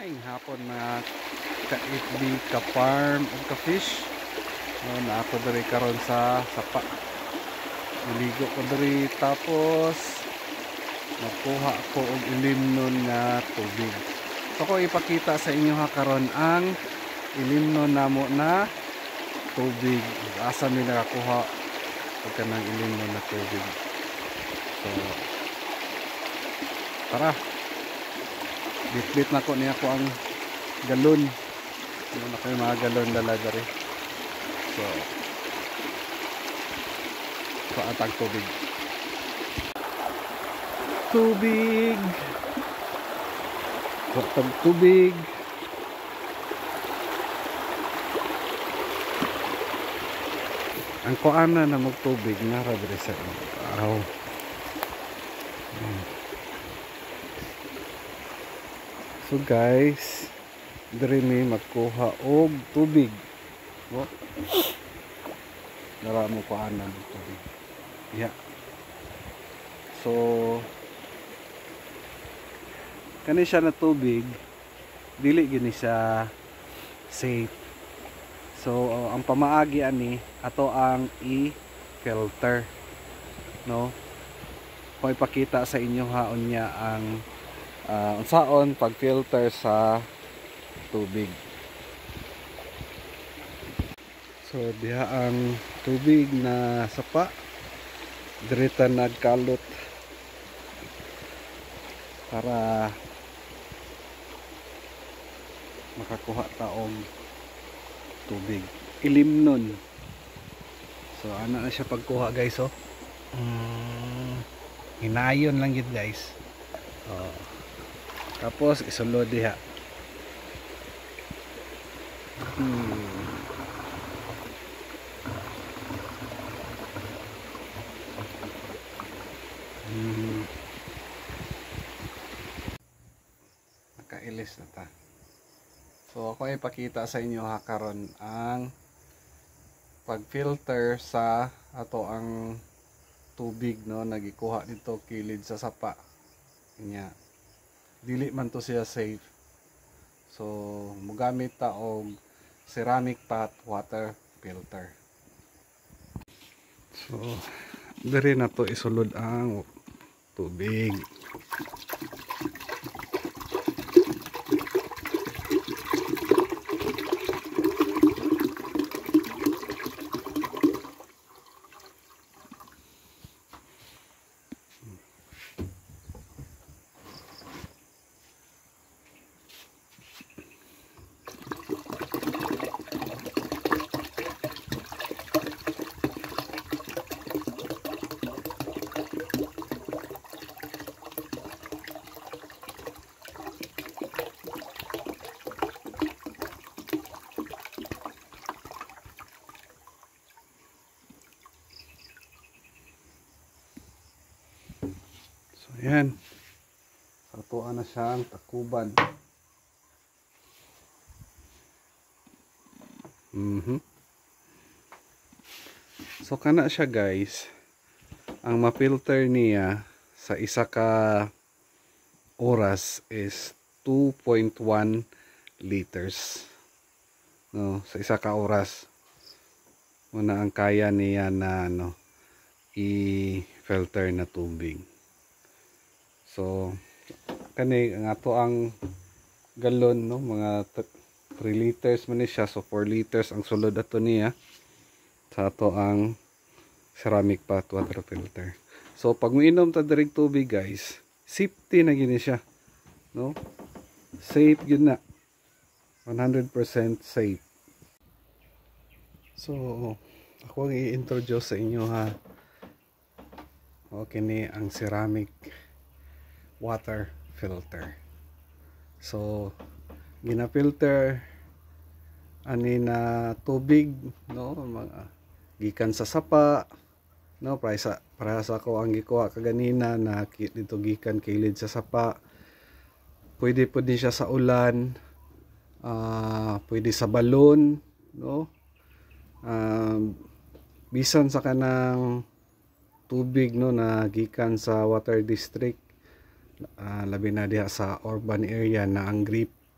Maayong hapon mga ka-FB, ka-farm o ka-fish. Na ako diri karon sa sapa. Naligo ko diri tapos nagkuha ko og ilimnon nga tubig. So ko ipakita sa inyo ha karon ang ilimnon namo na tubig. Asa mi nakakuha og kanang ilimnon na tubig. So tara. Bit-bit na ko niya ko ang galon. Ano na kayo mga galon dala diri. So paatag tubig. Tubig. Paatag tubig. Ang kuana na magtubig nara diri sa araw. So guys, diri mi magkuha og tubig. Oh. Dara mo kuanan og tubig. Yeah. So kani siya na tubig, dili gini siya safe. So ang pamaagi ani ato ang i-filter, no? Kung ipakita sa inyo haon niya ang unsaon pag-filter sa tubig. So diha ang tubig na sapa direta nagkalot para makakuha taong tubig ilimnon. So ano na siya pagkuha guys, oh. Hinayon lang gid guys. Tapos isulod diha. Nakailis na ta. So ako ipakita sa inyo ha karon ang pag-filter sa ato ang tubig, no, nagikuha dito kilid sa sapa niya. Dili man to siya safe. So mugamit ta og ceramic pot water filter. So diri na to isulod ang tubig. Ayan. Satuan na siya ang takuban. So kana siya guys. Ang ma-filter niya sa isa ka oras is 2.1 liters. No, sa isa ka oras. Muna ang kaya niya na i-filter na tubig. So kani nga to ang galon, no, mga 3 liters man ni siya. So 4 liters ang sulod ato niya sa ato ang ceramic pot water filter. So pag moinom ta diri tubig guys, safety na gini siya, no? Safe gyud na. 100% safe. So ako ang i-introduce sa inyo ha. Okay ni ang ceramic water filter. So gina-filter ani na tubig, no, mga gikan sa sapa, no, para sa ko ang gikuha kaganina na dito gikan kilid sa sapa. Pwede po din siya sa ulan, pwede sa balon, no, bisan sa kanang tubig, no, na gikan sa water district, labi na diha sa urban area na ang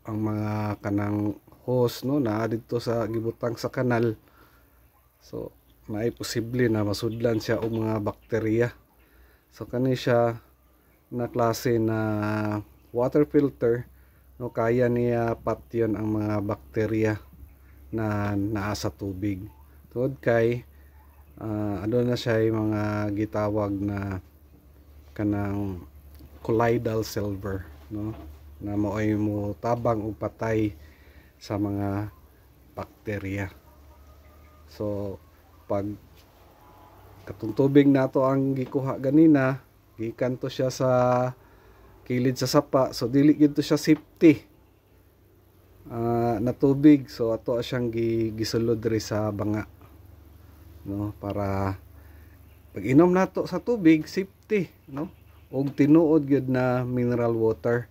ang mga kanang hose no na dito sa gibutang sa kanal. So naay posible na masudlan siya og mga bakterya. So kani siya na klase na water filter no, kaya niya patyon ang mga bakterya na naa sa tubig. Tungod kay ano na siya yung mga gitawag na kanang colloidal silver no, na maoy mo tabang o patay sa mga bakterya. So pag katong tubig nato ang gikuha ganina, gikan to siya sa kilid sa sapa, so dili gyud to siya safety na tubig. So ato siyang gisulod diri sa banga no, para pag inom nato sa tubig safety no, og tinuod gyud na mineral water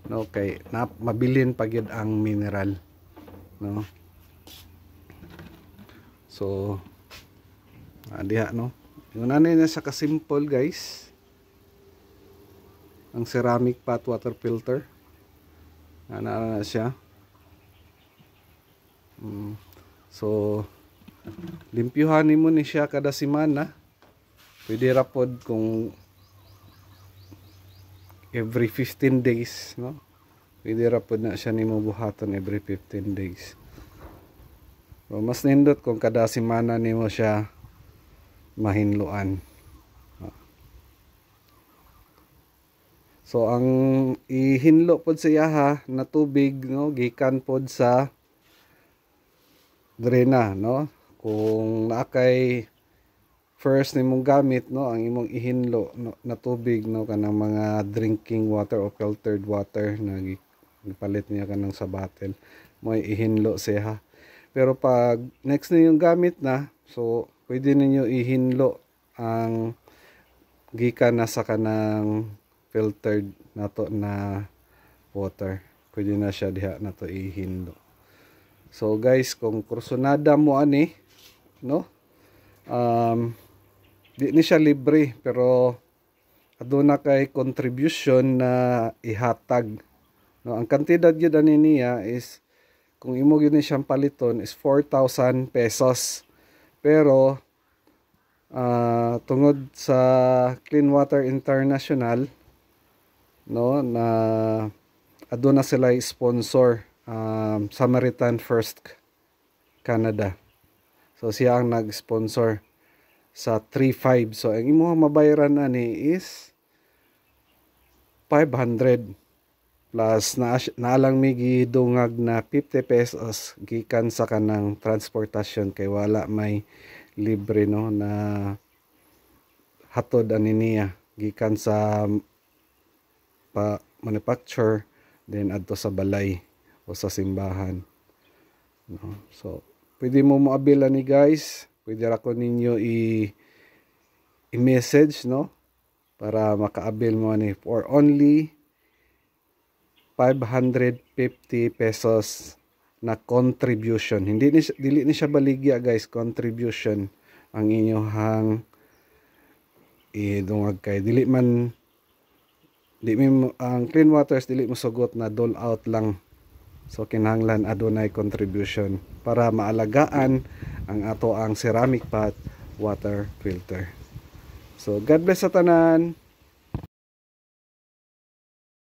no, kay mabilin pa gyud ang mineral no. So diha no, yung nanay na sa kasimple guys ang ceramic pot water filter na siya. So limpyuhan nimo ni siya kada semana. Pwede ra pod kung every 15 days no, pwede ra pod na siya nimo buhaton every 15 days. So mas nindot kung kada semana nimo siya mahinluan. So ang ihinlo pod sa iyaha na tubig no, gikan pod sa drena no. Kung naakay first nimong gamit no, ang imong ihinlo no, na tubig no, kanang mga drinking water o filtered water na gipalit niya kanang sa bottle, mo ihinlo siya. Pero pag next na yung gamit na, so pwede ninyo ihinlo ang gikan na sa kanang filtered nato na water. Pwede na siya diha nato ihinlo. So guys, kung kursunada mo ani no, di ni siya libre, pero aduna kay contribution na ihatag no. Ang kantidad gyud ani niya is kung imo gyud ni siyang paliton is 4,000 pesos. Pero tungod sa Clean Water International no, na aduna sila sponsor Samaritan First Canada. So siya ang nag-sponsor sa 3,500. So ang imo mabayaran ani is 500 plus naalang mi gidungag na 50 pesos gikan sa kanang transportasyon, kay wala may libre no na hatod ani niya gikan sa manufacture then adto sa balay o sa simbahan no. So pwede mo moabila ni guys, pwede ra ko ninyo i-message no, para makaabil mo ni for only 550 pesos na contribution. Dili ni siya baligya guys, contribution ang inyohang idungag kay dili man ang Clean Waters dili mo sugot na dole out lang. So kinahanglan adunay contribution para maalagaan ang ato ang ceramic pot water filter. So God bless sa tanan.